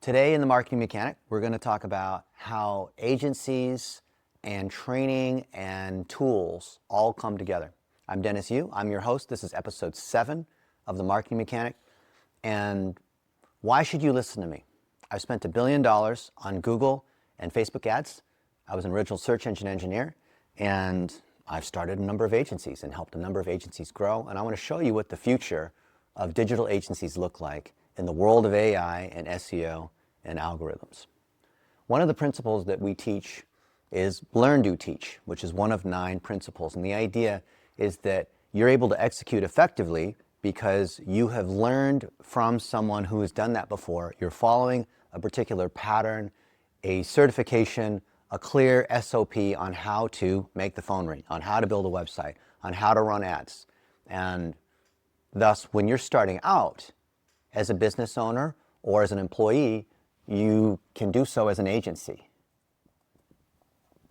Today in the Marketing Mechanic, we're going to talk about how agencies and training and tools all come together. I'm Dennis Yu. I'm your host. This is episode 7 of the Marketing Mechanic. And why should you listen to me? I've spent $1 billion on Google and Facebook ads. I was an original search engine engineer, and I've started a number of agencies and helped a number of agencies grow. And I want to show you what the future of digital agencies look like in the world of AI and SEO and algorithms. One of the principles that we teach is learn, do, teach, which is one of 9 principles. And the idea is that you're able to execute effectively because you have learned from someone who has done that before. You're following a particular pattern, a certification, a clear SOP on how to make the phone ring, on how to build a website, on how to run ads. And thus, when you're starting out as a business owner or as an employee, you can do so as an agency.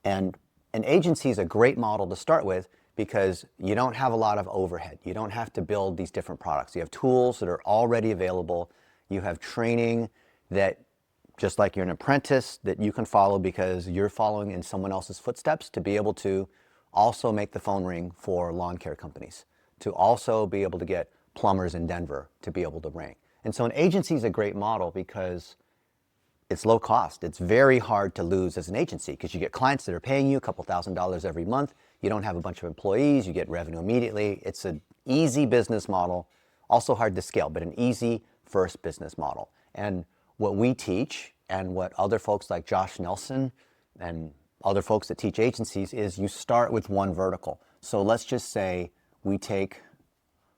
And an agency is a great model to start with because you don't have a lot of overhead. You don't have to build these different products. You have tools that are already available. You have training that, just like you're an apprentice, that you can follow because you're following in someone else's footsteps to be able to also make the phone ring for lawn care companies, to also be able to get plumbers in Denver to be able to ring. And so an agency is a great model because it's low cost. It's very hard to lose as an agency because you get clients that are paying you a couple $1,000s every month. You don't have a bunch of employees. You get revenue immediately. It's an easy business model, also hard to scale, but an easy first business model. And what we teach and what other folks like Josh Nelson and other folks that teach agencies is you start with one vertical. So let's just say we take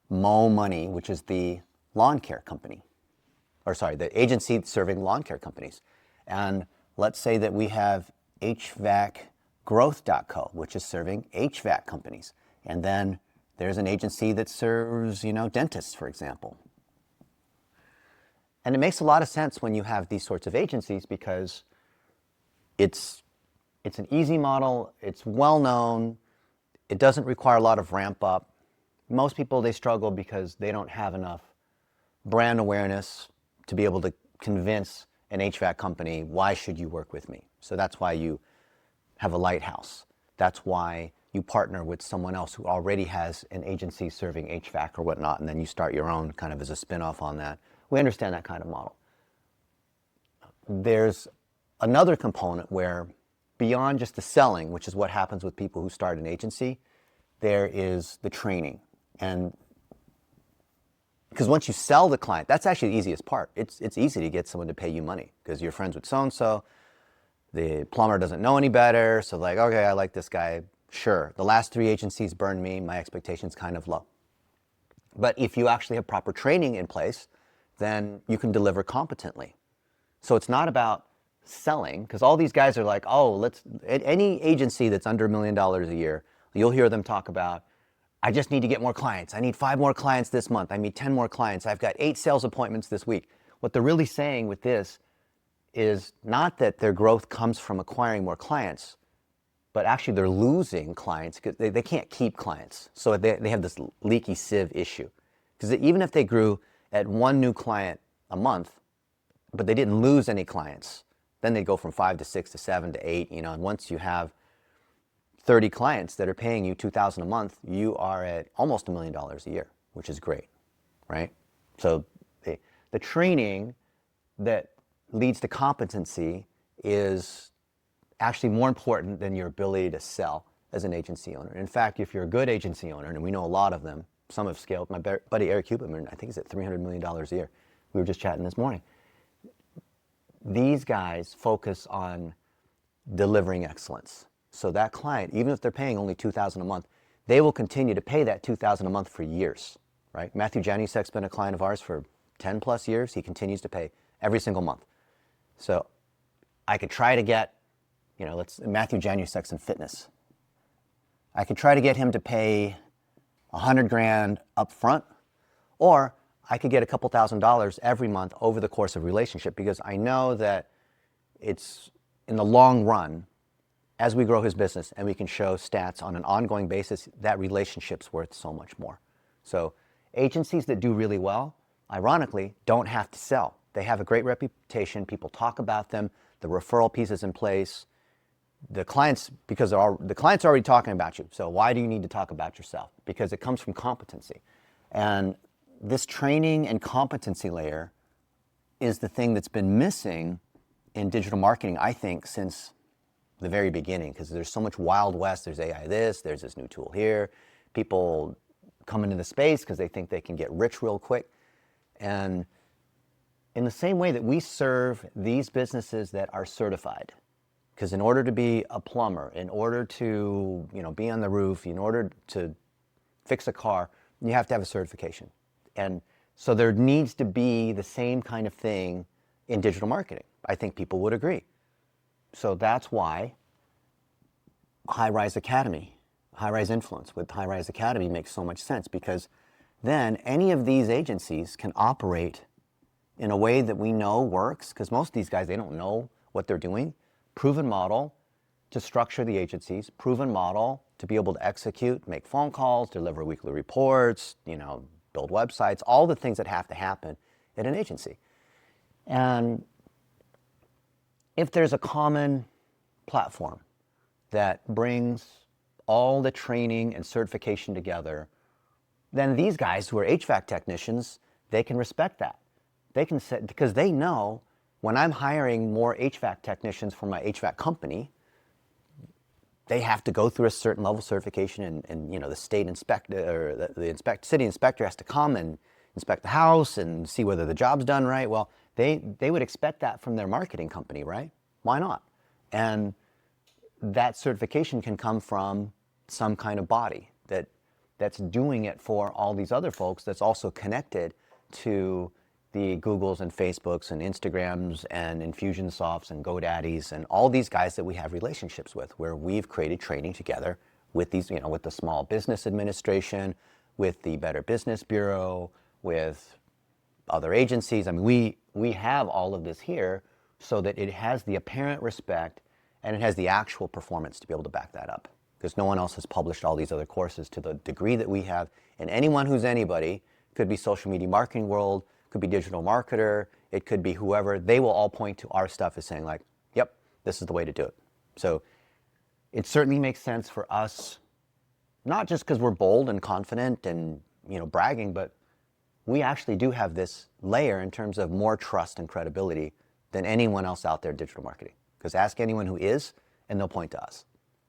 Mo Money, which is the lawn care company, the agency serving lawn care companies. And let's say that we have HVACgrowth.co, which is serving HVAC companies. And then there's an agency that serves, dentists, for example. And it makes a lot of sense when you have these sorts of agencies because it's an easy model, it's well known, it doesn't require a lot of ramp up. Most people, they struggle because they don't have enough brand awareness to be able to convince an HVAC company, why should you work with me? So that's why you have a lighthouse. That's why you partner with someone else who already has an agency serving HVAC or whatnot, and then you start your own kind of as a spin-off on that. We understand that kind of model. There's another component where beyond just the selling, which is what happens with people who start an agency, there is the training. And because once you sell the client, that's actually the easiest part. It's easy to get someone to pay you money because you're friends with so-and-so. The plumber doesn't know any better. So like, okay, I like this guy. Sure. The last 3 agencies burned me. My expectation's kind of low. But if you actually have proper training in place, then you can deliver competently. So it's not about selling because all these guys are like, any agency that's under $1 million a year, you'll hear them talk about, I just need to get more clients. I need 5 more clients this month. I need 10 more clients. I've got 8 sales appointments this week. What they're really saying with this is not that their growth comes from acquiring more clients, but actually they're losing clients because they can't keep clients. So they have this leaky sieve issue. Because even if they grew at 1 new client a month, but they didn't lose any clients, then they go from 5 to 6 to 7 to 8, and once you have 30 clients that are paying you $2,000 a month, you are at almost $1 million a year, which is great, right? So the training that leads to competency is actually more important than your ability to sell as an agency owner. In fact, if you're a good agency owner, and we know a lot of them, some have scaled. My buddy Eric Huberman, I think he's at $300 million a year. We were just chatting this morning. These guys focus on delivering excellence. So that client, even if they're paying only $2,000 a month, they will continue to pay that $2,000 a month for years, right? Matthew Janusek's been a client of ours for 10 plus years. He continues to pay every single month. So I could try to get, Matthew Janusek's in fitness. I could try to get him to pay $100,000 up front, or I could get a couple $1,000s every month over the course of a relationship because I know that it's in the long run, as we grow his business and we can show stats on an ongoing basis, that relationship's worth so much more. So agencies that do really well, ironically, don't have to sell. They have a great reputation. People talk about them. The referral piece is in place. The clients, because the client's already talking about you. So why do you need to talk about yourself? Because it comes from competency. And this training and competency layer is the thing that's been missing in digital marketing, I think, since the very beginning, because there's so much Wild West. There's AI this, there's this new tool here. People come into the space because they think they can get rich real quick. And in the same way that we serve these businesses that are certified, because in order to be a plumber, in order to be on the roof, in order to fix a car, you have to have a certification. And so there needs to be the same kind of thing in digital marketing. I think people would agree. So that's why HighRise Academy, HighRise Influence with HighRise Academy makes so much sense, because then any of these agencies can operate in a way that we know works, because most of these guys, they don't know what they're doing. Proven model to structure the agencies, proven model to be able to execute, make phone calls, deliver weekly reports, build websites, all the things that have to happen at an agency. And if there's a common platform that brings all the training and certification together, then these guys who are HVAC technicians, they can respect that. They can say, because they know when I'm hiring more HVAC technicians for my HVAC company, they have to go through a certain level of certification, and the state inspector or the city inspector has to come and inspect the house and see whether the job's done right. Well, they would expect that from their marketing company, right? Why not? And that certification can come from some kind of body that's doing it for all these other folks, that's also connected to the Googles and Facebooks and Instagrams and Infusionsofts and GoDaddies and all these guys that we have relationships with, where we've created training together with these, with the Small Business Administration, with the Better Business Bureau, with other agencies. I mean, we have all of this here so that it has the apparent respect and it has the actual performance to be able to back that up, because no one else has published all these other courses to the degree that we have. And anyone who's anybody, could be social media marketing world, could be digital marketer, it could be whoever, they will all point to our stuff as saying like, yep, this is the way to do it. So it certainly makes sense for us, not just because we're bold and confident and bragging, but we actually do have this layer in terms of more trust and credibility than anyone else out there in digital marketing. Because ask anyone who is, and they'll point to us,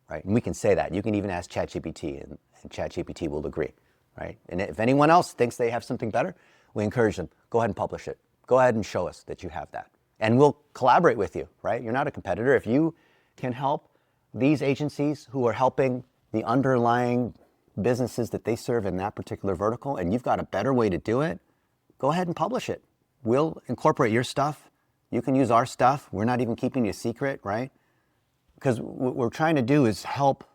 right? And we can say that. You can even ask ChatGPT, and ChatGPT will agree, right? And if anyone else thinks they have something better, we encourage them, go ahead and publish it. Go ahead and show us that you have that. And we'll collaborate with you, right? You're not a competitor. If you can help these agencies who are helping the underlying businesses that they serve in that particular vertical, and you've got a better way to do it, go ahead and publish it. We'll incorporate your stuff. You can use our stuff. We're not even keeping it a secret, right? Because what we're trying to do is help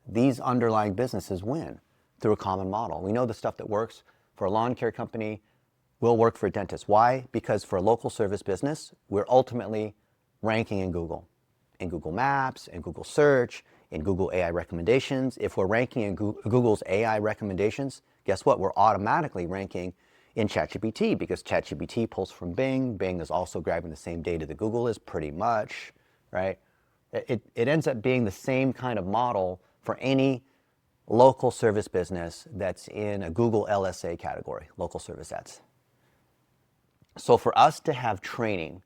these underlying businesses win through a common model. We know the stuff that works for a lawn care company will work for a dentist. Why? Because for a local service business, we're ultimately ranking in Google Maps, in Google Search, in Google AI recommendations. If we're ranking in Google's AI recommendations, guess what? We're automatically ranking in ChatGPT, because ChatGPT pulls from Bing. Bing is also grabbing the same data that Google is, pretty much, right? It ends up being the same kind of model for any local service business that's in a Google LSA category, local service ads. So for us to have training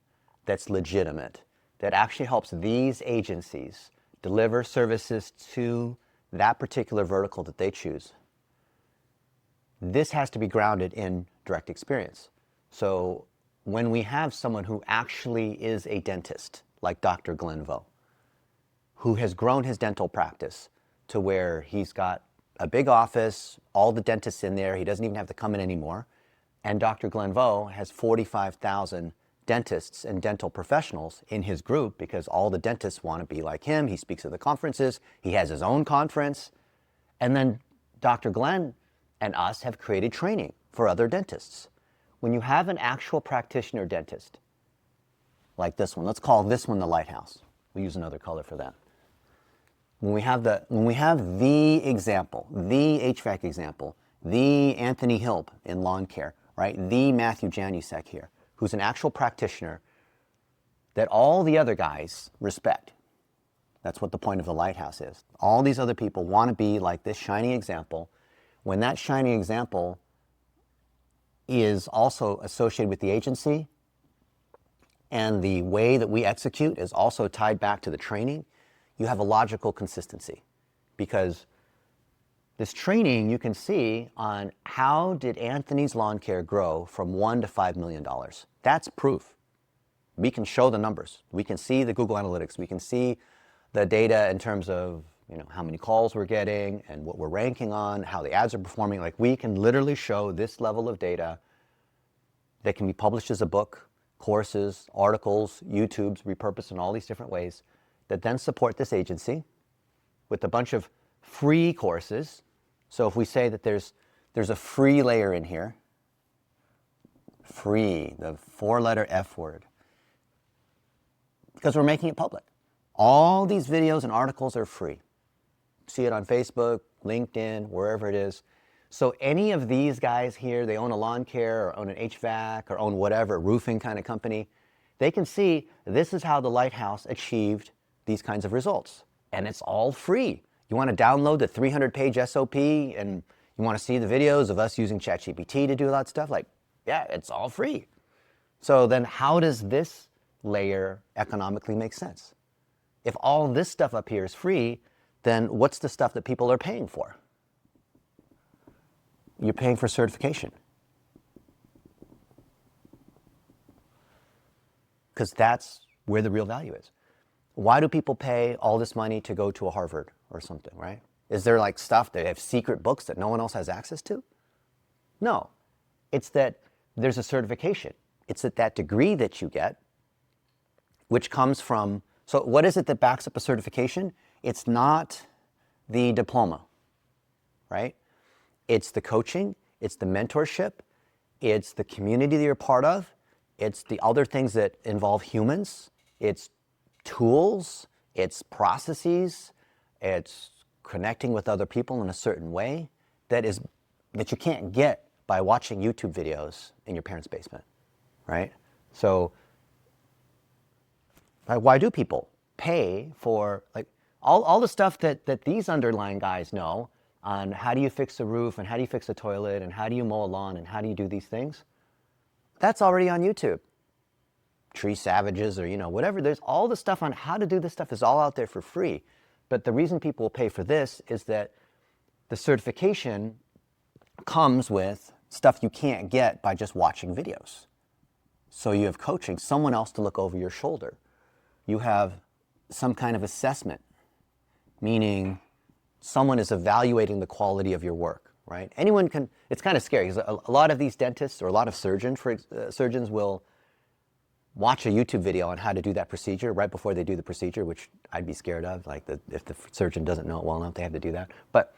that's legitimate, that actually helps these agencies deliver services to that particular vertical that they choose, this has to be grounded in direct experience. So when we have someone who actually is a dentist, like Dr. Glenn Vo, who has grown his dental practice to where he's got a big office, all the dentists in there, he doesn't even have to come in anymore, and Dr. Glenn Vo has 45,000 dentists and dental professionals in his group, because all the dentists want to be like him. He speaks at the conferences, he has his own conference, and then Dr. Glenn and us have created training for other dentists. When you have an actual practitioner dentist, like this one, let's call this one the lighthouse. We'll use another color for that. When we have the example, the HVAC example, the Anthony Hilp in lawn care, right? The Matthew Janusek here, who's an actual practitioner that all the other guys respect. That's what the point of the lighthouse is. All these other people want to be like this shining example. When that shining example is also associated with the agency, and the way that we execute is also tied back to the training, you have a logical consistency. Because this training, you can see on how did Anthony's lawn care grow from $1 to $5 million. That's proof. We can show the numbers. We can see the Google Analytics. We can see the data in terms of how many calls we're getting and what we're ranking on, how the ads are performing. Like, we can literally show this level of data that can be published as a book, courses, articles, YouTubes, repurposed in all these different ways that then support this agency with a bunch of free courses. So if we say that there's a free layer in here, free, the 4-letter F word, because we're making it public. All these videos and articles are free. See it on Facebook, LinkedIn, wherever it is. So any of these guys here, they own a lawn care or own an HVAC or own whatever, roofing kind of company, they can see this is how the Lighthouse achieved these kinds of results. And it's all free. You want to download the 300-page SOP and you want to see the videos of us using ChatGPT to do a lot of stuff? Like, yeah, it's all free. So then how does this layer economically make sense? If all this stuff up here is free, then what's the stuff that people are paying for? You're paying for certification. Because that's where the real value is. Why do people pay all this money to go to a Harvard or something, right? Is there like stuff, they have secret books that no one else has access to? No. It's that there's a certification. It's that degree that you get, which comes from, so what is it that backs up a certification? It's not the diploma, right? It's the coaching, it's the mentorship, it's the community that you're part of, it's the other things that involve humans, it's tools, it's processes, it's connecting with other people in a certain way that you can't get by watching YouTube videos in your parents' basement, right? So why do people pay for like all the stuff that these underlying guys know on how do you fix a roof and how do you fix a toilet and how do you mow a lawn and how do you do these things? That's already on YouTube. Tree Savages or whatever. There's all the stuff on how to do this stuff is all out there for free. But the reason people will pay for this is that the certification comes with stuff you can't get by just watching videos. So you have coaching, someone else to look over your shoulder. You have some kind of assessment, meaning someone is evaluating the quality of your work, right? Anyone can, it's kind of scary because a lot of these dentists or a lot of surgeons will watch a YouTube video on how to do that procedure right before they do the procedure, which I'd be scared of, like if the surgeon doesn't know it well enough, they have to do that. But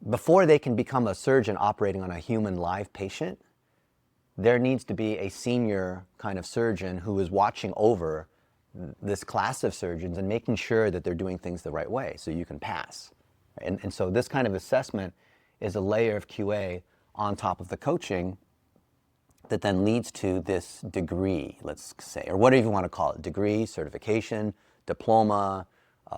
before they can become a surgeon operating on a human live patient, there needs to be a senior kind of surgeon who is watching over this class of surgeons and making sure that they're doing things the right way so you can pass. And so this kind of assessment is a layer of QA on top of the coaching that then leads to this degree, let's say, or whatever you want to call it, degree, certification, diploma,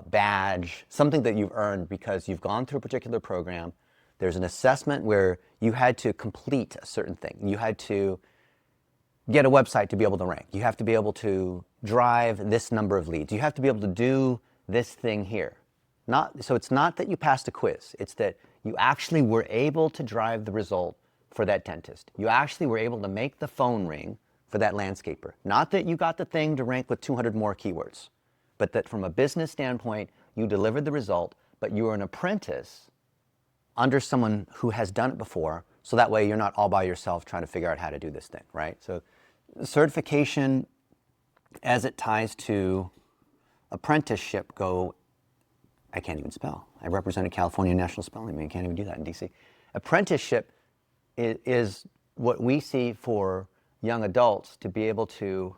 badge, something that you've earned because you've gone through a particular program. There's an assessment where you had to complete a certain thing. You had to get a website to be able to rank. You have to be able to drive this number of leads. You have to be able to do this thing here. So it's not that you passed a quiz. It's that you actually were able to drive the result for that dentist. You actually were able to make the phone ring for that landscaper. Not that you got the thing to rank with 200 more keywords, but that from a business standpoint, you delivered the result, but you were an apprentice under someone who has done it before, so that way you're not all by yourself trying to figure out how to do this thing, right? So certification, as it ties to apprenticeship, I can't even spell. I represented California National Spelling Bee. I can't even do that in DC. Apprenticeship is what we see for young adults to be able to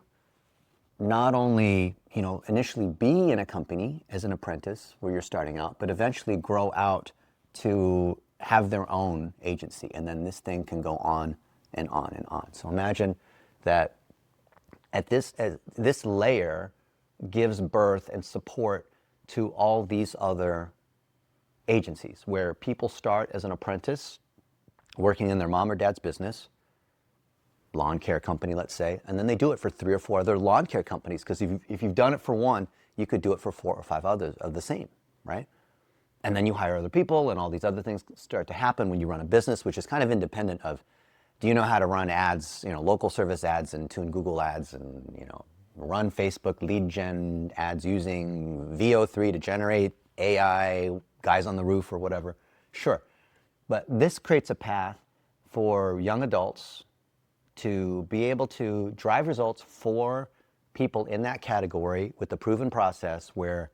not only, initially be in a company as an apprentice where you're starting out, but eventually grow out to have their own agency. And then this thing can go on and on and on. So imagine that this layer gives birth and support to all these other agencies where people start as an apprentice working in their mom or dad's business, lawn care company, let's say, and then they do it for 3 or 4 other lawn care companies, because if you've done it for one, you could do it for 4 or 5 others of the same, right? And then you hire other people, and all these other things start to happen when you run a business, which is kind of independent of, do you know how to run ads, local service ads and tune Google ads, and, run Facebook lead gen ads using VO3 to generate AI, guys on the roof or whatever? Sure. But this creates a path for young adults to be able to drive results for people in that category with the proven process where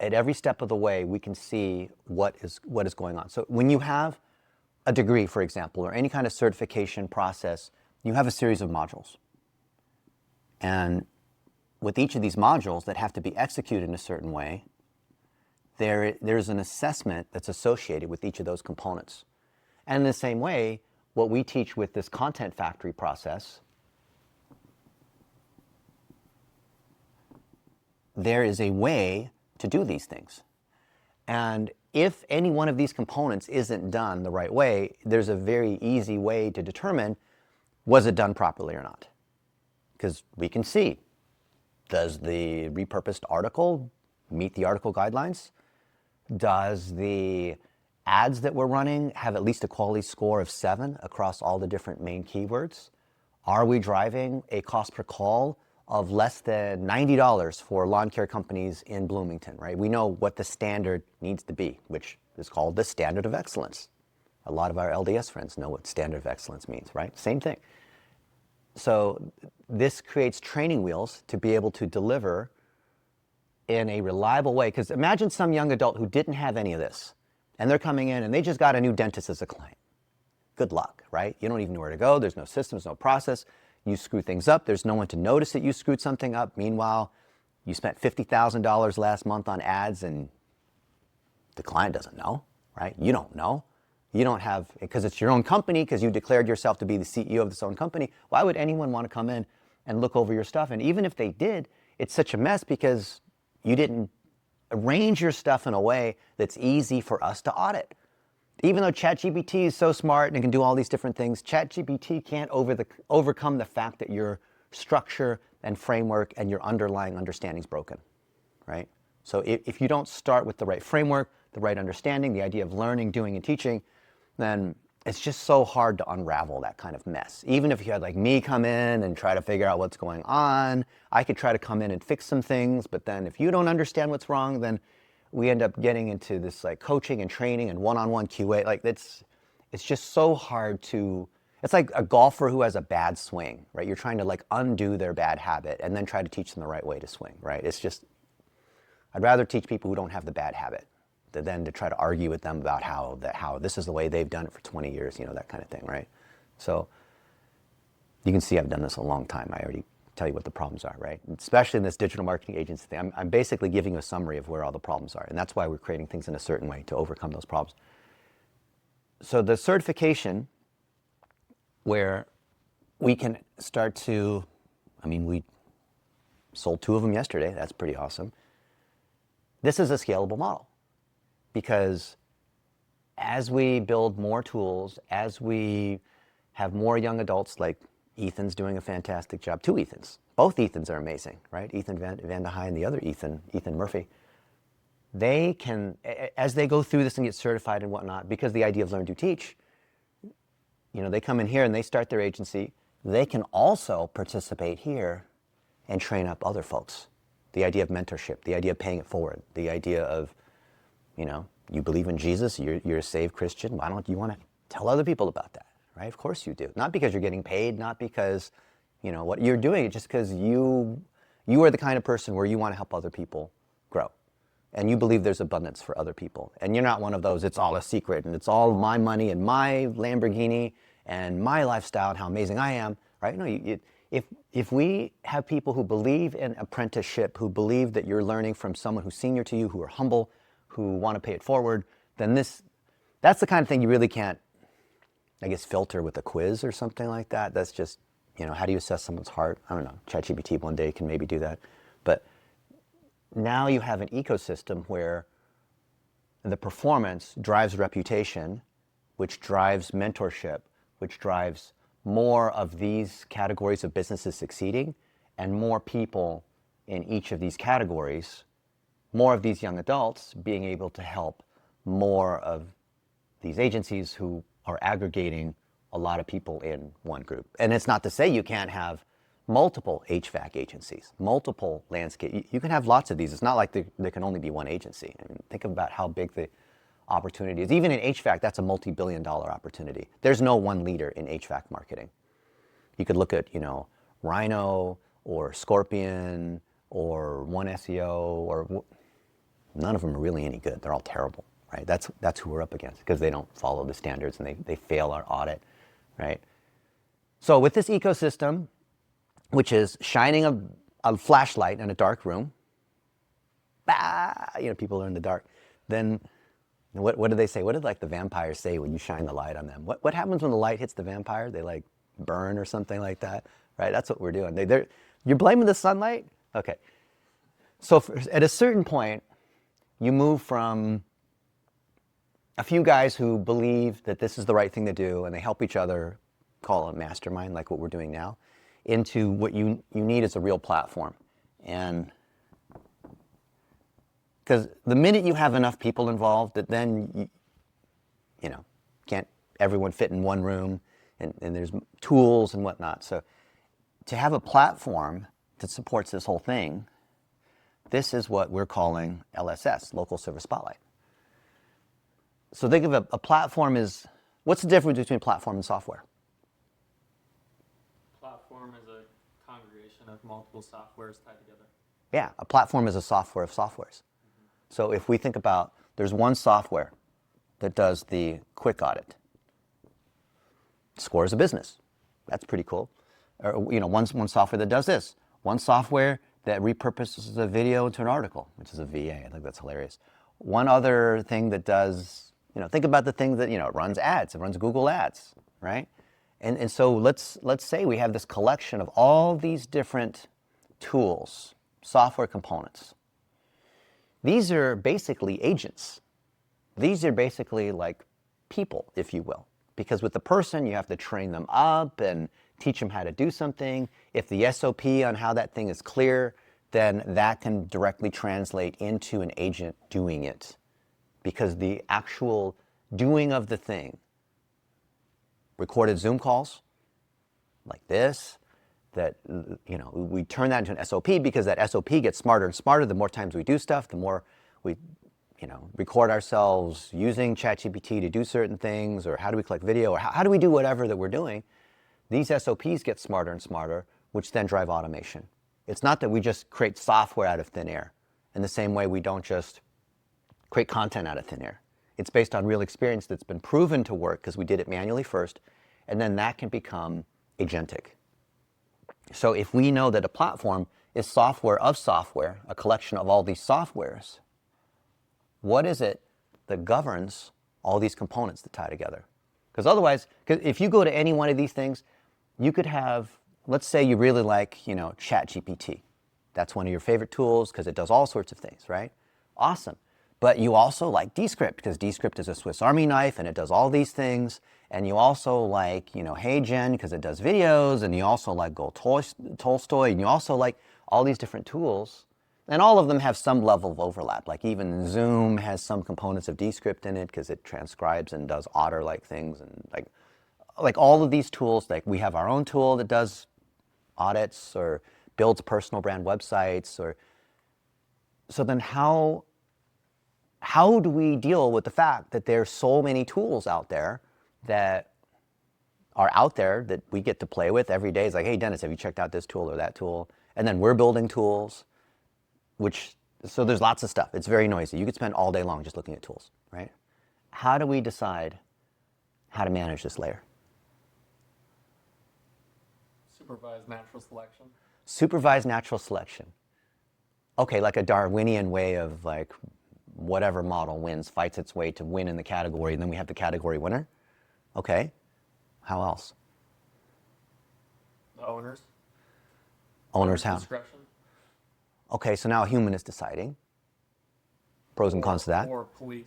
at every step of the way we can see what is going on. So when you have a degree, for example, or any kind of certification process, you have a series of modules. And with each of these modules that have to be executed in a certain way, there's an assessment that's associated with each of those components. And in the same way, what we teach with this content factory process, there is a way to do these things. And if any one of these components isn't done the right way, there's a very easy way to determine, was it done properly or not? Because we can see, does the repurposed article meet the article guidelines? Does the ads that we're running have at least a quality score of 7 across all the different main keywords? Are we driving a cost per call of less than $90 for lawn care companies in Bloomington, right? We know what the standard needs to be, which is called the standard of excellence. A lot of our LDS friends know what standard of excellence means, right? Same thing. So this creates training wheels to be able to deliver in a reliable way. Because imagine some young adult who didn't have any of this, and they're coming in and they just got a new dentist as a client. Good luck, right? You don't even know where to go. There's no systems, no process. You screw things up. There's no one to notice that you screwed something up. Meanwhile, you spent $50,000 last month on ads and the client doesn't know, right? You don't know. You don't have, because it's your own company, because you declared yourself to be the CEO of this own company. Why would anyone want to come in and look over your stuff? And even if they did, it's such a mess because you didn't arrange your stuff in a way that's easy for us to audit. Even though ChatGPT is so smart and can do all these different things, ChatGPT can't overcome the fact that your structure and framework and your underlying understanding is broken, right? So if you don't start with the right framework, the right understanding, the idea of learning, doing, and teaching, then it's just so hard to unravel that kind of mess. Even if you had like me come in and try to figure out what's going on, I could try to come in and fix some things, but then if you don't understand what's wrong, then we end up getting into this like coaching and training and one-on-one QA. Like it's just so hard to, it's like a golfer who has a bad swing, right? You're trying to like undo their bad habit and then try to teach them the right way to swing, right? It's just, I'd rather teach people who don't have the bad habit than to try to argue with them about how this is the way they've done it for 20 years, that kind of thing, right? So you can see I've done this a long time. I already tell you what the problems are, right? Especially in this digital marketing agency thing. I'm basically giving you a summary of where all the problems are, and that's why we're creating things in a certain way to overcome those problems. So the certification, where we can start to, we sold 2 of them yesterday. That's pretty awesome. This is a scalable model because as we build more tools, as we have more young adults, like Ethan's doing a fantastic job. 2 Ethans. Both Ethans are amazing, right? Ethan Van de Heij and the other Ethan Murphy. They can, as they go through this and get certified and whatnot, because the idea of learn, do, teach, they come in here and they start their agency. They can also participate here and train up other folks. The idea of mentorship, the idea of paying it forward, the idea of, you believe in Jesus, you're a saved Christian. Why don't you want to tell other people about that? Right? Of course you do. Not because you're getting paid, not because, what you're doing, just because you are the kind of person where you want to help other people grow. And you believe there's abundance for other people. And you're not one of those, it's all a secret and it's all my money and my Lamborghini and my lifestyle and how amazing I am, right? No, if we have people who believe in apprenticeship, who believe that you're learning from someone who's senior to you, who are humble, who want to pay it forward, then that's the kind of thing you really can't, filter with a quiz or something like that. That's just, how do you assess someone's heart? I don't know. ChatGPT one day can maybe do that. But now you have an ecosystem where the performance drives reputation, which drives mentorship, which drives more of these categories of businesses succeeding, and more people in each of these categories, more of these young adults being able to help more of these agencies who are aggregating a lot of people in one group. And it's not to say you can't have multiple HVAC agencies, multiple landscape. You can have lots of these. It's not like there can only be one agency. I mean, think about how big the opportunity is. Even in HVAC, that's a multi-billion-dollar opportunity. There's no one leader in HVAC marketing. You could look at, Rhino or Scorpion or One SEO, or none of them are really any good. They're all terrible, right? That's who we're up against, because they don't follow the standards and they fail our audit, right? So with this ecosystem, which is shining a flashlight in a dark room, people are in the dark, then what do they say? What did the vampires say when you shine the light on them? What happens when the light hits the vampire? They burn or something like that, right? That's what we're doing. You're blaming the sunlight? Okay. So at a certain point, you move from a few guys who believe that this is the right thing to do and they help each other, call it mastermind, like what we're doing now, into what you need is a real platform. And because the minute you have enough people involved, that then can't everyone fit in one room, and there's tools and whatnot. So to have a platform that supports this whole thing, this is what we're calling LSS, Local Service Spotlight. So think of a platform as, what's the difference between platform and software? Platform is a congregation of multiple softwares tied together. Yeah, a platform is a software of softwares. So if we think about, there's one software that does the quick audit, scores a business. That's pretty cool. Or, one software that does this. One software that repurposes a video into an article, which is a VA. I think that's hilarious. One other thing that does, think about the thing that, it runs ads. It runs Google Ads, right? And so let's say we have this collection of all these different tools, software components. These are basically agents. These are basically like people, if you will. Because with the person, you have to train them up and teach them how to do something. If the SOP on how that thing is clear, then that can directly translate into an agent doing it. Because the actual doing of the thing, recorded Zoom calls like this, that we turn that into an SOP, because that SOP gets smarter and smarter the more times we do stuff, the more we record ourselves using ChatGPT to do certain things, or how do we collect video, or how do we do whatever that we're doing. These SOPs get smarter and smarter, which then drive automation. It's not that we just create software out of thin air. In the same way, we don't just create content out of thin air. It's based on real experience that's been proven to work because we did it manually first, and then that can become agentic. So if we know that a platform is software of software, a collection of all these softwares, what is it that governs all these components that tie together? Because otherwise, if you go to any one of these things, you could have, let's say you really like, ChatGPT. That's one of your favorite tools because it does all sorts of things, right? Awesome. But you also like Descript, because Descript is a Swiss Army knife and it does all these things. And you also like, HeyGen, because it does videos. And you also like Go Tolstoy. And you also like all these different tools. And all of them have some level of overlap. Like even Zoom has some components of Descript in it because it transcribes and does Otter-like things. And like all of these tools, like we have our own tool that does audits or builds personal brand websites. So then how do we deal with the fact that there's so many tools out there that are out there that we get to play with every day? It's like, hey, Dennis, have you checked out this tool or that tool? And then we're building tools, so there's lots of stuff. It's very noisy. You could spend all day long just looking at tools, right? How do we decide how to manage this layer? Supervised natural selection. Supervised natural selection. Okay, like a Darwinian way of whatever model wins, fights its way to win in the category, and then we have the category winner. Okay, how else? The owners. Owners how? Discretion. Okay, so now a human is deciding. Pros and cons to that. Or police.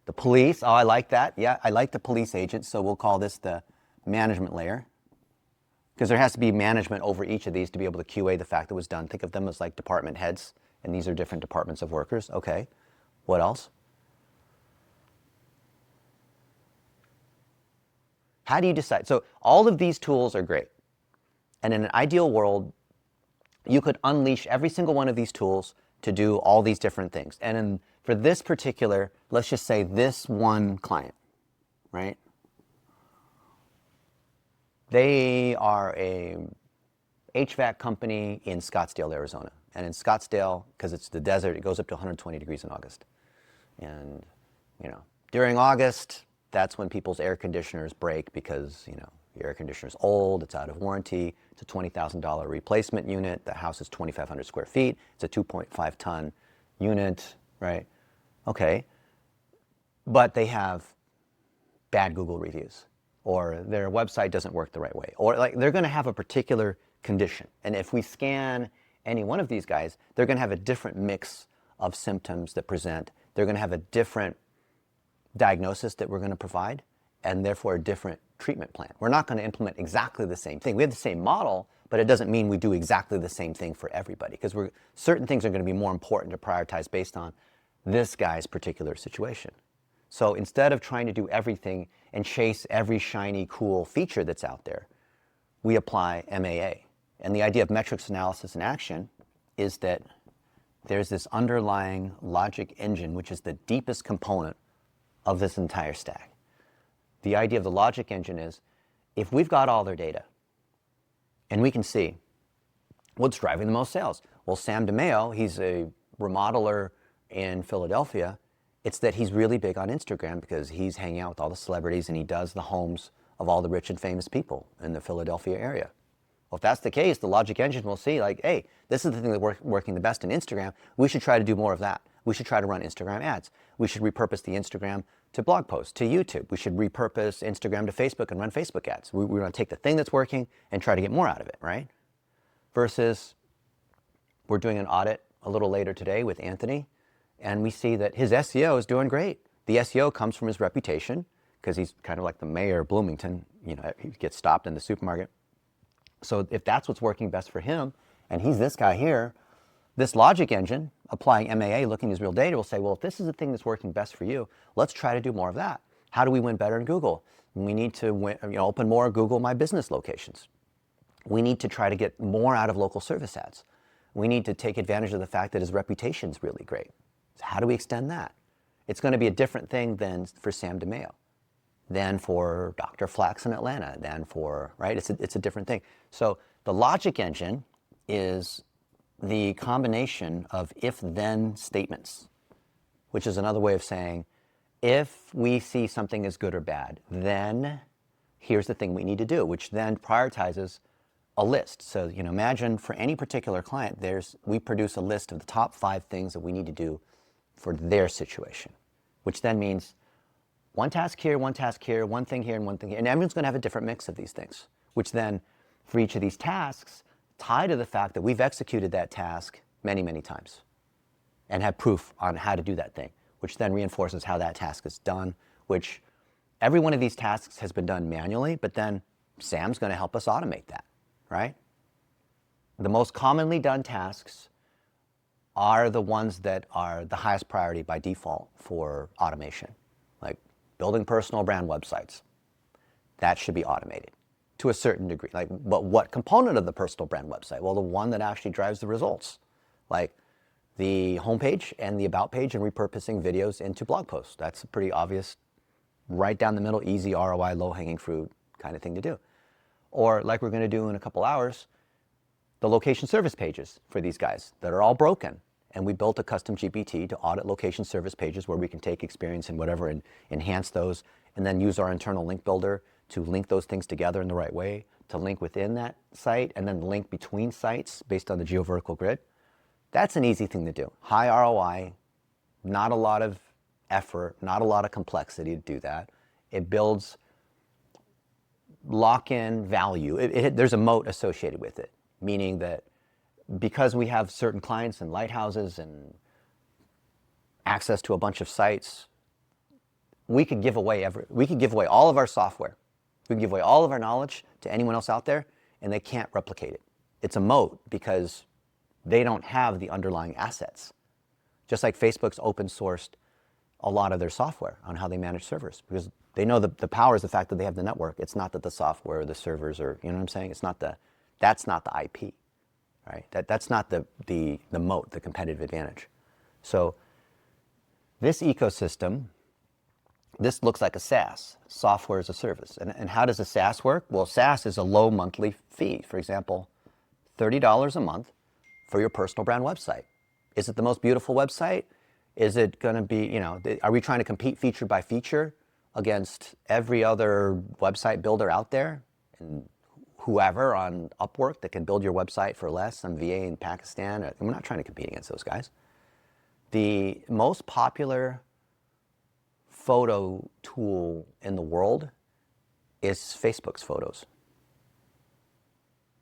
The police, oh, I like that. Yeah, I like the police agents, so we'll call this the management layer. Because there has to be management over each of these to be able to QA the fact that it was done. Think of them as like department heads, and these are different departments of workers. Okay, what else? How do you decide? So all of these tools are great. And in an ideal world, you could unleash every single one of these tools to do all these different things. And for this particular, let's just say this one client, right? They are a HVAC company in Scottsdale, Arizona. And in Scottsdale, because it's the desert, it goes up to 120 degrees in August. And, during August, that's when people's air conditioners break because, the air conditioner's old, it's out of warranty, it's a $20,000 replacement unit, the house is 2,500 square feet, it's a 2.5 ton unit, right? Okay. But they have bad Google reviews, or their website doesn't work the right way, or like they're going to have a particular condition. And if we scan any one of these guys, they're going to have a different mix of symptoms that present. They're going to have a different diagnosis that we're going to provide, and therefore a different treatment plan. We're not going to implement exactly the same thing. We have the same model, but it doesn't mean we do exactly the same thing for everybody, because certain things are going to be more important to prioritize based on this guy's particular situation. So instead of trying to do everything and chase every shiny, cool feature that's out there, we apply MAA. And the idea of metrics analysis and action is that there's this underlying logic engine, which is the deepest component of this entire stack. The idea of the logic engine is, if we've got all their data and we can see what's driving the most sales. Well, Sam DeMeo, he's a remodeler in Philadelphia. It's that he's really big on Instagram because he's hanging out with all the celebrities and he does the homes of all the rich and famous people in the Philadelphia area. Well, if that's the case, the logic engine will see like, hey, this is the thing that's working the best in Instagram. We should try to do more of that. We should try to run Instagram ads. We should repurpose the Instagram to blog posts, to YouTube. We should repurpose Instagram to Facebook and run Facebook ads. We're going to take the thing that's working and try to get more out of it, right? Versus we're doing an audit a little later today with Anthony, and we see that his SEO is doing great. The SEO comes from his reputation because he's kind of like the mayor of Bloomington. He gets stopped in the supermarket. So if that's what's working best for him, and he's this guy here, this logic engine, applying MAA, looking at his real data, will say, well, if this is the thing that's working best for you, let's try to do more of that. How do we win better in Google? We need to open more Google My Business locations. We need to try to get more out of local service ads. We need to take advantage of the fact that his reputation is really great. So how do we extend that? It's going to be a different thing than for Sam DeMeo, than for Dr. Flax in Atlanta, than for, right? It's a different thing. So the logic engine is the combination of if-then statements, which is another way of saying, if we see something as good or bad, then here's the thing we need to do, which then prioritizes a list. So, imagine for any particular client, we produce a list of the top 5 things that we need to do for their situation, which then means one task here, one thing here, and one thing here. And everyone's going to have a different mix of these things, which then, for each of these tasks, tie to the fact that we've executed that task many, many times and have proof on how to do that thing, which then reinforces how that task is done, which every one of these tasks has been done manually, but then Sam's going to help us automate that, right? The most commonly done tasks are the ones that are the highest priority by default for automation, like building personal brand websites. That should be automated to a certain degree. But what component of the personal brand website? Well, the one that actually drives the results, like the homepage and the about page and repurposing videos into blog posts. That's a pretty obvious, right down the middle, easy ROI, low-hanging fruit kind of thing to do. Or like we're going to do in a couple hours, the location service pages for these guys that are all broken. And we built a custom GPT to audit location service pages where we can take experience and whatever and enhance those, and then use our internal link builder to link those things together in the right way, to link within that site, and then link between sites based on the geovertical grid. That's an easy thing to do. High ROI, not a lot of effort, not a lot of complexity to do that. It builds lock-in value. There's a moat associated with it, meaning that because we have certain clients and lighthouses and access to a bunch of sites, we could give away all of our software. We can give away all of our knowledge to anyone else out there, and they can't replicate it. It's a moat because they don't have the underlying assets. Just like Facebook's open sourced a lot of their software on how they manage servers, because they know the power is the fact that they have the network. It's not that the software or the servers are, you know what I'm saying? That's not the IP, right? That's not the moat, the competitive advantage. So this ecosystem, this looks like a SaaS, software as a service. And how does a SaaS work? Well, SaaS is a low monthly fee. For example, $30 a month for your personal brand website. Is it the most beautiful website? Is it going to be, are we trying to compete feature by feature against every other website builder out there and whoever on Upwork that can build your website for less, some VA in Pakistan? We're not trying to compete against those guys. The most popular photo tool in the world is Facebook's Photos.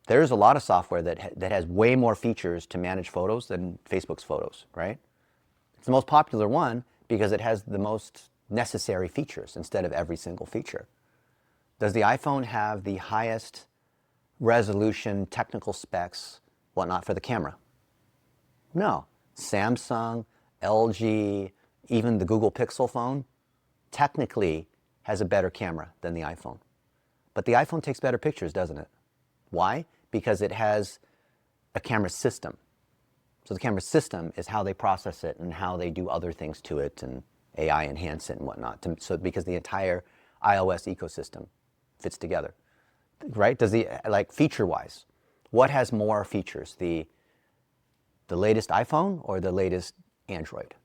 There's a lot of software that has way more features to manage photos than Facebook's Photos, right? It's the most popular one because it has the most necessary features instead of every single feature. Does the iPhone have the highest resolution, technical specs, whatnot for the camera? No. Samsung, LG, even the Google Pixel phone technically has a better camera than the iPhone. But the iPhone takes better pictures, doesn't it? Why? Because it has a camera system. So the camera system is how they process it and how they do other things to it and AI enhance it and whatnot. Because the entire iOS ecosystem fits together, right? Feature-wise, what has more features? The latest iPhone or the latest Android?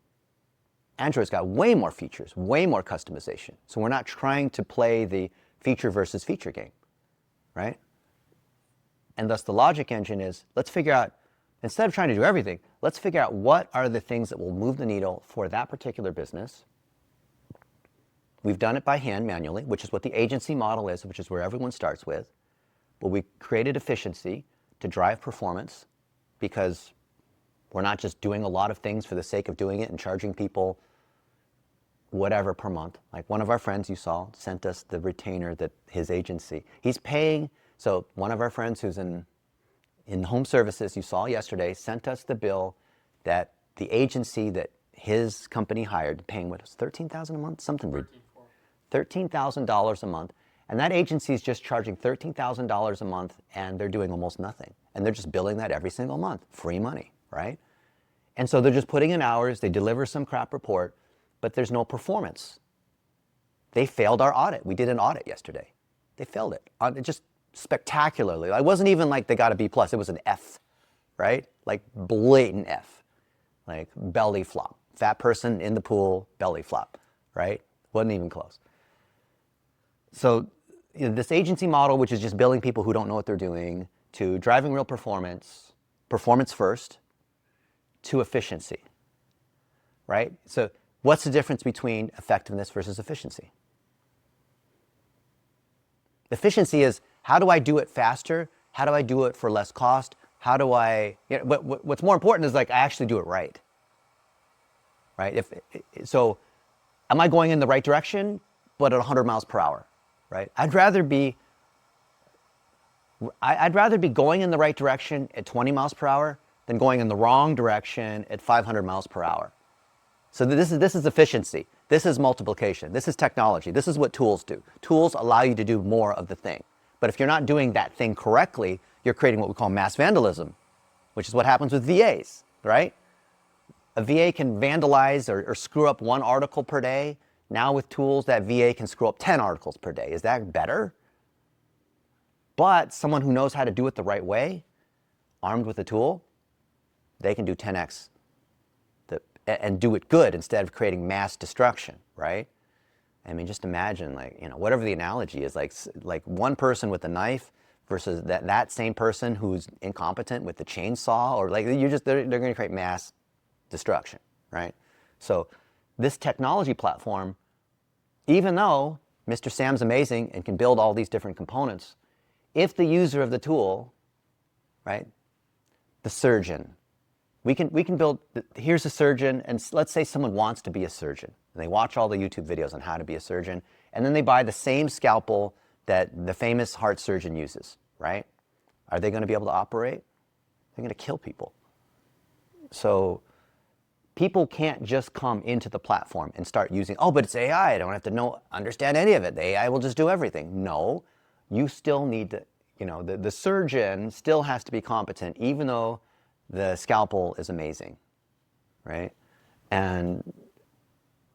Android's got way more features, way more customization. So we're not trying to play the feature versus feature game, right? And thus the logic engine is, let's figure out, instead of trying to do everything, let's figure out what are the things that will move the needle for that particular business. We've done it by hand manually, which is what the agency model is, which is where everyone starts with. But we created efficiency to drive performance because we're not just doing a lot of things for the sake of doing it and charging people whatever per month. Like one of our friends you saw sent us the retainer that his agency, he's paying. So one of our friends who's in home services you saw yesterday sent us the bill that the agency that his company hired, paying what, $13,000 a month? Something $13,000 a month. And that agency is just charging $13,000 a month and they're doing almost nothing. And they're just billing that every single month, free money, right? And so they're just putting in hours, they deliver some crap report, but there's no performance. They failed our audit. We did an audit yesterday. They failed it. Just spectacularly. It wasn't even like they got a B+, it was an F, right? Like blatant F, like belly flop. Fat person in the pool, belly flop, right? Wasn't even close. So this agency model, which is just billing people who don't know what they're doing, to driving real performance, performance first, to efficiency, right? So what's the difference between effectiveness versus efficiency? Efficiency is, how do I do it faster? How do I do it for less cost? How do I, what's more important is I actually do it right, right? So am I going in the right direction, but at 100 miles per hour, right? I'd rather be going in the right direction at 20 miles per hour than going in the wrong direction at 500 miles per hour. So this is efficiency. This is multiplication. This is technology. This is what tools do. Tools allow you to do more of the thing. But if you're not doing that thing correctly, you're creating what we call mass vandalism, which is what happens with VAs, right? A VA can vandalize or screw up 1 article per day. Now with tools, that VA can screw up 10 articles per day. Is that better? But someone who knows how to do it the right way, armed with a tool, they can do 10x and do it good instead of creating mass destruction, right? I mean, just imagine, whatever the analogy is, like one person with a knife versus that same person who's incompetent with the chainsaw, or they're going to create mass destruction, right? So this technology platform, even though Mr. Sam's amazing and can build all these different components. If the user of the tool, right, the surgeon, we can build, here's a surgeon, and let's say someone wants to be a surgeon, and they watch all the YouTube videos on how to be a surgeon, and then they buy the same scalpel that the famous heart surgeon uses, right? Are they going to be able to operate? They're going to kill people. So people can't just come into the platform and start using, oh, but it's AI, I don't have to understand any of it. The AI will just do everything. No, you still need to, the surgeon still has to be competent, even though the scalpel is amazing, right? And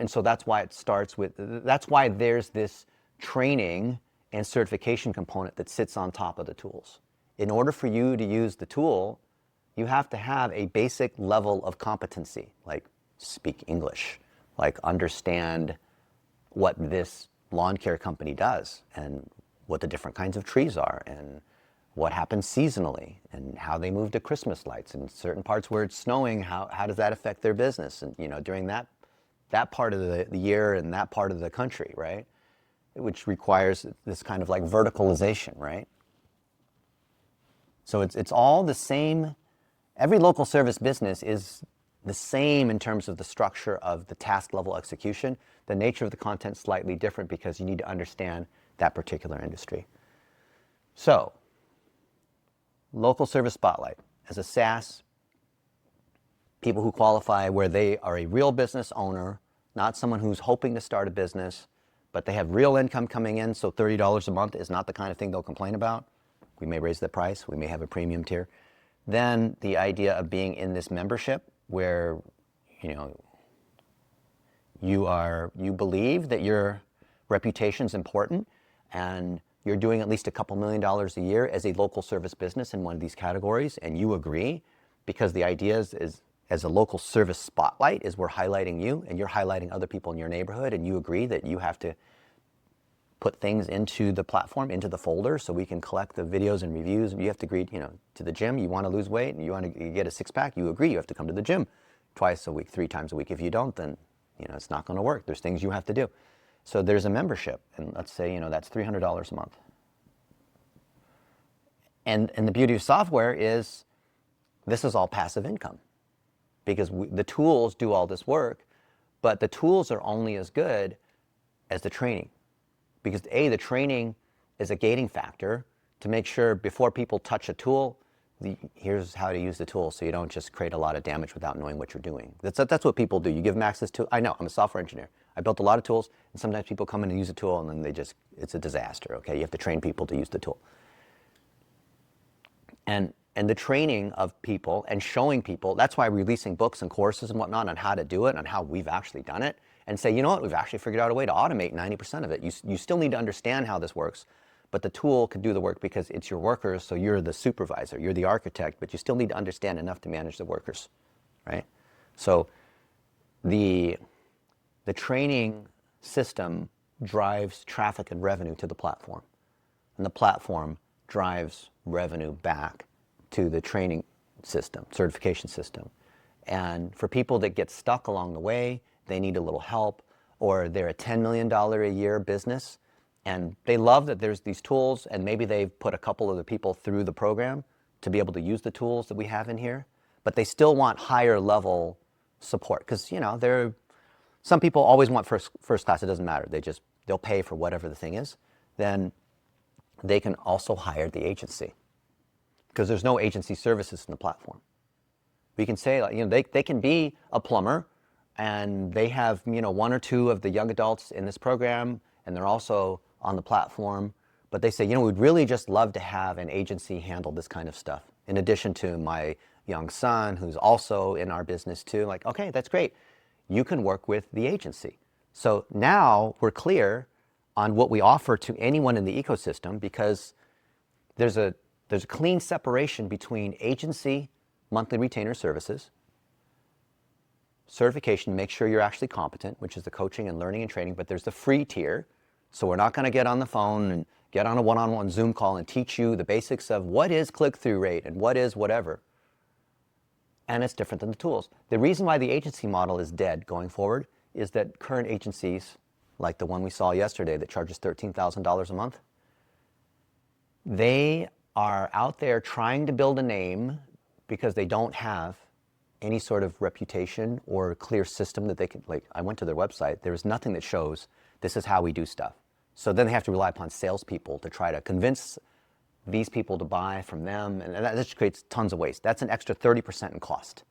so that's why it starts with, that's why there's this training and certification component that sits on top of the tools. In order for you to use the tool, you have to have a basic level of competency, like speak English, like understand what this lawn care company does and what the different kinds of trees are and what happens seasonally and how they move to Christmas lights and certain parts where it's snowing, how does that affect their business? And during that part of the year and that part of the country, right? Which requires this kind of like verticalization, right? So it's all the same. Every local service business is the same in terms of the structure of the task level execution. The nature of the content is slightly different because you need to understand that particular industry. So, local service spotlight. As a SaaS, people who qualify where they are a real business owner, not someone who's hoping to start a business, but they have real income coming in, so $30 a month is not the kind of thing they'll complain about. We may raise the price, we may have a premium tier. Then the idea of being in this membership where you believe that your reputation is important and you're doing at least a couple $1 million a year as a local service business in one of these categories, and you agree, because the idea is as a local service spotlight is we're highlighting you and you're highlighting other people in your neighborhood, and you agree that you have to put things into the platform, into the folder, so we can collect the videos and reviews. You have to agree, to the gym, you want to lose weight and you want to get a six-pack, you agree, you have to come to the gym twice a week, 3 times a week. If you don't, then it's not going to work. There's things you have to do. So there's a membership, and let's say that's $300 a month. And the beauty of software is this is all passive income, because the tools do all this work, but the tools are only as good as the training. Because the training is a gating factor to make sure before people touch a tool, here's how to use the tool so you don't just create a lot of damage without knowing what you're doing. That's what people do. You give them access to, I know, I'm a software engineer. I built a lot of tools, and sometimes people come in and use a tool and then it's a disaster, okay? You have to train people to use the tool. And the training of people and showing people, that's why we're releasing books and courses and whatnot on how to do it, on how we've actually done it, and say, you know what, we've actually figured out a way to automate 90% of it. You still need to understand how this works, but the tool can do the work because it's your workers, so you're the supervisor, you're the architect, but you still need to understand enough to manage the workers, right? So the training system drives traffic and revenue to the platform, and the platform drives revenue back to the training system, certification system. And for people that get stuck along the way, they need a little help, or they're a $10 million a year business and they love that there's these tools, and maybe they've put a couple of the people through the program to be able to use the tools that we have in here, but they still want higher level support, because some people always want first class. It doesn't matter, they'll pay for whatever the thing is. Then they can also hire the agency, because there's no agency services in the platform. We can say, they can be a plumber, and they have 1 or 2 of the young adults in this program, and they're also on the platform, but they say, we'd really just love to have an agency handle this kind of stuff, in addition to my young son who's also in our business too. Like, okay, that's great, you can work with the agency. So now we're clear on what we offer to anyone in the ecosystem, because there's a clean separation between agency monthly retainer services, certification, make sure you're actually competent, which is the coaching and learning and training, but there's the free tier. So we're not going to get on the phone and get on a one-on-one Zoom call and teach you the basics of what is click-through rate and what is whatever. And it's different than the tools. The reason why the agency model is dead going forward is that current agencies, like the one we saw yesterday that charges $13,000 a month, they are out there trying to build a name because they don't have any sort of reputation or clear system that they can, like, I went to their website, there is nothing that shows this is how we do stuff. So then they have to rely upon salespeople to try to convince these people to buy from them, and that just creates tons of waste. That's an extra 30% in cost.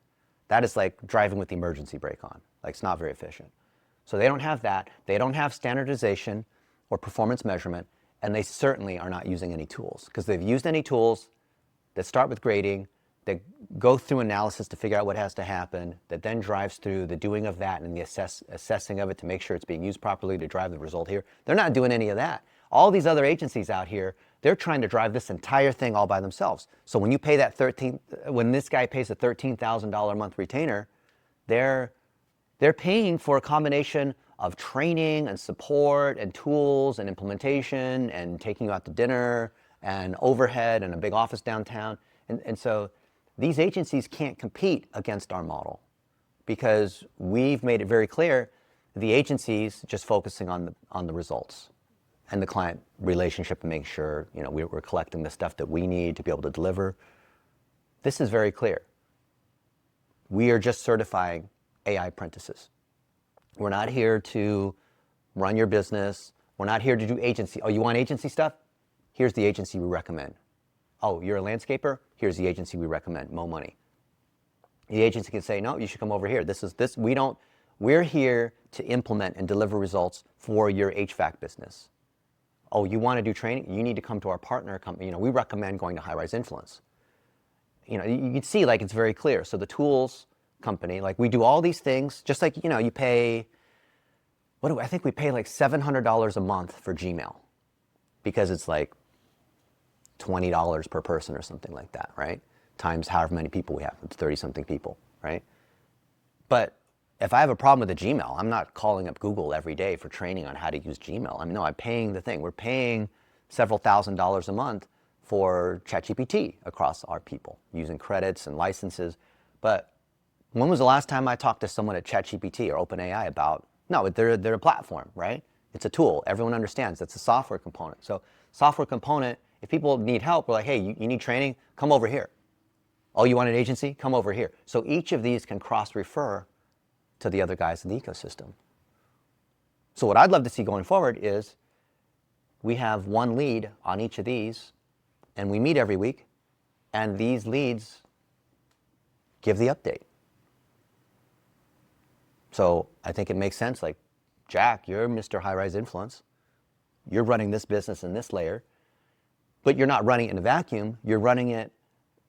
That is like driving with the emergency brake on. Like, it's not very efficient. So they don't have that. They don't have standardization or performance measurement, and they certainly are not using any tools, because they've used any tools that start with grading, that go through analysis to figure out what has to happen, that then drives through the doing of that and the assessing of it to make sure it's being used properly to drive the result here. They're not doing any of that. All these other agencies out here, they're trying to drive this entire thing all by themselves. So when you pay that when this guy pays a $13,000 a month retainer, they're paying for a combination of training and support and tools and implementation and taking you out to dinner and overhead and a big office downtown. And so these agencies can't compete against our model, because we've made it very clear the agencies just focusing on the results and the client relationship and making sure, you know, we're collecting the stuff that we need to be able to deliver. This is very clear. We are just certifying AI apprentices. We're not here to run your business. We're not here to do agency. Oh, you want agency stuff? Here's the agency we recommend. Oh, you're a landscaper? Here's the agency we recommend, Mo Money. The agency can say, no, you should come over here. We're here to implement and deliver results for your HVAC business. Oh, you want to do training? You need to come to our partner company. You know, we recommend going to HighRise Influence. You know, you can see, like, it's very clear. So the tools company, like, we do all these things, just like, you know, you pay, I think we pay like $700 a month for Gmail, because it's like $20 per person or something like that, right? Times however many people we have, it's 30-something people, right? But if I have a problem with a Gmail, I'm not calling up Google every day for training on how to use Gmail. No, I'm paying the thing. We're paying several $1,000s a month for ChatGPT across our people, using credits and licenses. But when was the last time I talked to someone at ChatGPT or OpenAI about, no, they're a platform, right? It's a tool. Everyone understands. It's a software component. So software component, if people need help, we're like, hey, you need training? Come over here. Oh, you want an agency? Come over here. So each of these can cross-refer to the other guys in the ecosystem. So what I'd love to see going forward is we have one lead on each of these, and we meet every week, and these leads give the update. So I think it makes sense, like, Jack, you're Mr. HighRise Influence. You're running this business in this layer, but you're not running it in a vacuum. You're running it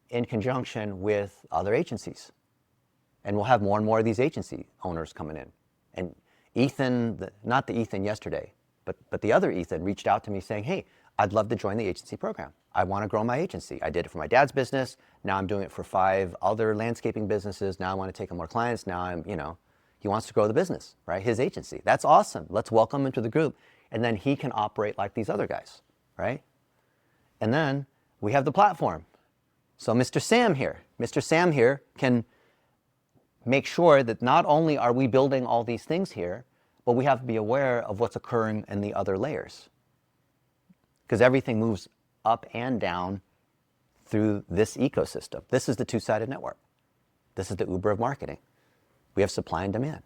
in conjunction with other agencies. And we'll have more and more of these agency owners coming in. And Ethan, not the Ethan yesterday, but the other Ethan reached out to me saying, hey, I'd love to join the agency program. I want to grow my agency. I did it for my dad's business. Now I'm doing it for 5 other landscaping businesses. Now I want to take on more clients. Now he wants to grow the business, right? His agency. That's awesome. Let's welcome him to the group. And then he can operate like these other guys, right? And then we have the platform. So Mr. Sam here can make sure that not only are we building all these things here, but we have to be aware of what's occurring in the other layers. Because everything moves up and down through this ecosystem. This is the two-sided network. This is the Uber of marketing. We have supply and demand,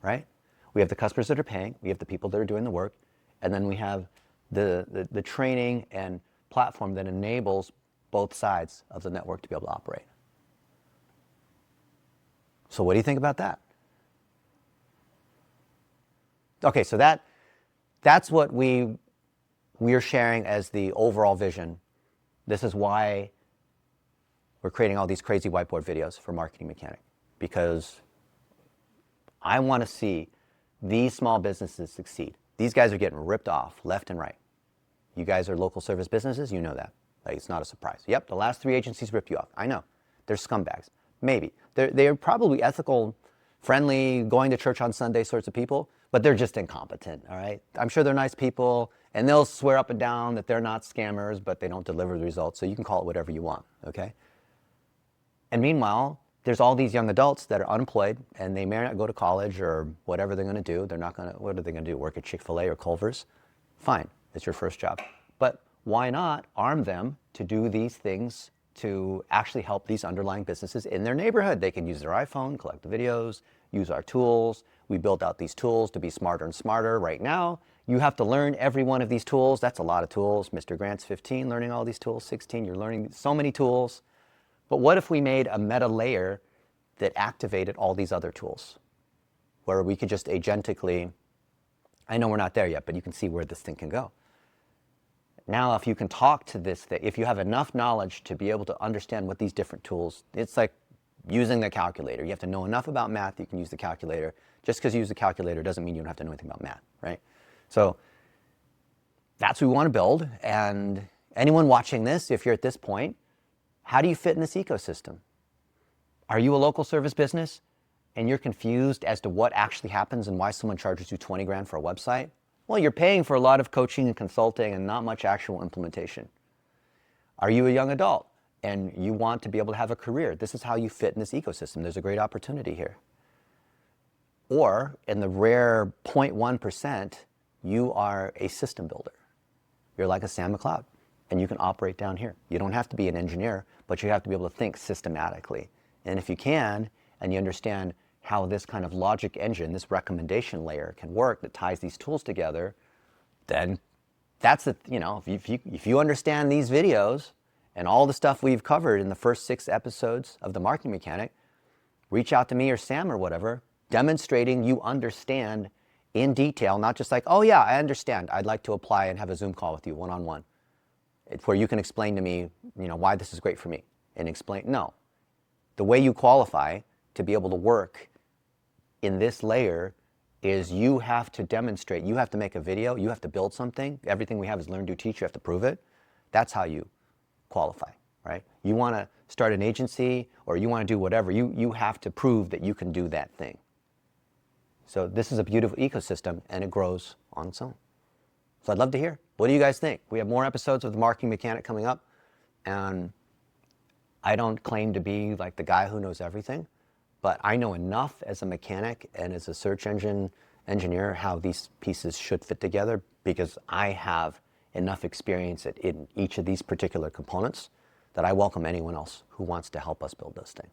right? We have the customers that are paying, we have the people that are doing the work, and then we have the training and platform that enables both sides of the network to be able to operate. So what do you think about that? Okay, so that's what we are sharing as the overall vision. This is why we're creating all these crazy whiteboard videos for Marketing Mechanic, because I want to see these small businesses succeed. These guys are getting ripped off left and right. You guys are local service businesses, you know that. Like, it's not a surprise. Yep, the last 3 agencies ripped you off. I know. They're scumbags. Maybe. They're probably ethical, friendly, going to church on Sunday sorts of people, but they're just incompetent, all right? I'm sure they're nice people, and they'll swear up and down that they're not scammers, but they don't deliver the results, so you can call it whatever you want, okay? And meanwhile, there's all these young adults that are unemployed and they may not go to college or whatever they're going to do. They're not going to, what are they going to do? Work at Chick-fil-A or Culver's? Fine, it's your first job. But why not arm them to do these things to actually help these underlying businesses in their neighborhood? They can use their iPhone, collect the videos, use our tools. We built out these tools to be smarter and smarter. Right now, you have to learn every one of these tools. That's a lot of tools. Mr. Grant's 15, learning all these tools. 16, you're learning so many tools. But what if we made a meta layer that activated all these other tools, where we could just agentically, I know we're not there yet, but you can see where this thing can go. Now, if you can talk to this thing, if you have enough knowledge to be able to understand what these different tools, it's like using the calculator. You have to know enough about math, you can use the calculator. Just because you use the calculator doesn't mean you don't have to know anything about math, right? So that's what we want to build. And anyone watching this, if you're at this point, how do you fit in this ecosystem? Are you a local service business and you're confused as to what actually happens and why someone charges you 20 grand for a website? Well, you're paying for a lot of coaching and consulting and not much actual implementation. Are you a young adult and you want to be able to have a career? This is how you fit in this ecosystem. There's a great opportunity here. Or in the rare 0.1%, you are a system builder. You're like a Sam McLeod and you can operate down here. You don't have to be an engineer, but you have to be able to think systematically. And if you can, and you understand how this kind of logic engine, this recommendation layer can work that ties these tools together, then that's the, if you understand these videos and all the stuff we've covered in the first 6 episodes of The Marketing Mechanic, reach out to me or Sam or whatever, demonstrating you understand in detail, not just like, oh yeah, I understand. I'd like to apply and have a Zoom call with you one-on-one. Where you can explain to me, why this is great for me and explain, no. The way you qualify to be able to work in this layer is you have to demonstrate, you have to make a video, you have to build something. Everything we have is learn, do, teach, you have to prove it. That's how you qualify, right? You want to start an agency or you want to do whatever, you have to prove that you can do that thing. So this is a beautiful ecosystem and it grows on its own. So I'd love to hear, what do you guys think? We have more episodes of The Marketing Mechanic coming up, and I don't claim to be like the guy who knows everything, but I know enough as a mechanic and as a search engine engineer how these pieces should fit together because I have enough experience in each of these particular components that I welcome anyone else who wants to help us build this thing.